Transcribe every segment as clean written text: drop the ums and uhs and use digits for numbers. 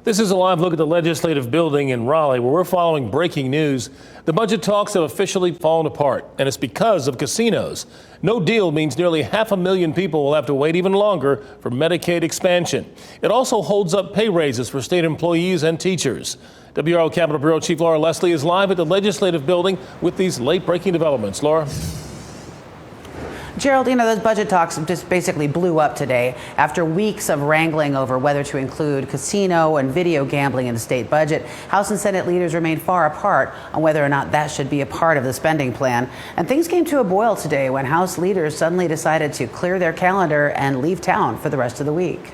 This is a live look at the legislative building in Raleigh, where we're following breaking news. The budget talks have officially fallen apart, and it's because of casinos. No deal means nearly 500,000 people will have to wait even longer for Medicaid expansion. It also holds up pay raises for state employees and teachers. WRAL Capitol Bureau Chief Laura Leslie is live at the legislative building with these late-breaking developments. Laura? Gerald, those budget talks just basically blew up today after weeks of wrangling over whether to include casino and video gambling in the state budget. House and Senate leaders remain far apart on whether or not that should be a part of the spending plan. And things came to a boil today when House leaders suddenly decided to clear their calendar and leave town for the rest of the week.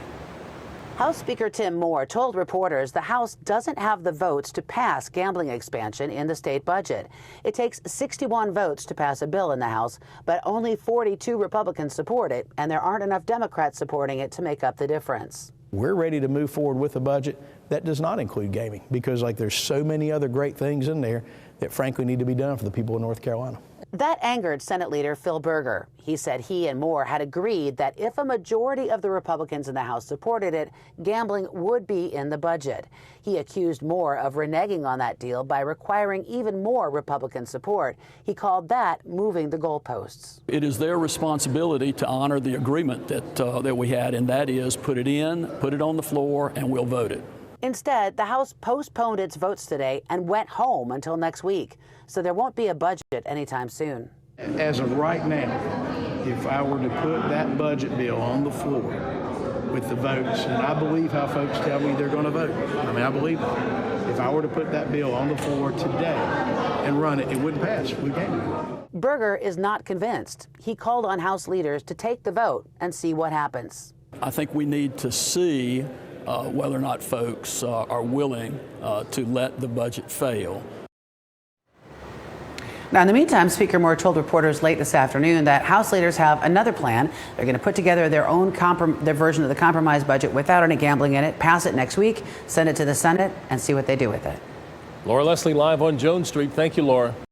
House Speaker Tim Moore told reporters the House doesn't have the votes to pass gambling expansion in the state budget. It takes 61 votes to pass a bill in the House, but only 42 Republicans support it, and there aren't enough Democrats supporting it to make up the difference. We're ready to move forward with a budget that does not include gaming because there's so many other great things in there that frankly need to be done for the people of North Carolina. That angered Senate Leader Phil Berger. He said he and Moore had agreed that if a majority of the Republicans in the House supported it, gambling would be in the budget. He accused Moore of reneging on that deal by requiring even more Republican support. He called that moving the goalposts. It is their responsibility to honor the agreement that we had, and that is put it on the floor, and we'll vote it. Instead, the House postponed its votes today and went home until next week, so there won't be a budget anytime soon. As of right now, if I were to put that budget bill on the floor with the votes, and I believe how folks tell me they're going to vote. I believe it. If I were to put that bill on the floor today and run it, it wouldn't pass. We can't. Berger is not convinced. He called on House leaders to take the vote and see what happens. I think we need to see whether or not folks are willing to let the budget fail. Now, in the meantime, Speaker Moore told reporters late this afternoon that House leaders have another plan. They're going to put together their version of the compromise budget without any gambling in it, pass it next week, send it to the Senate, and see what they do with it. Laura Leslie live on Jones Street. Thank you, Laura.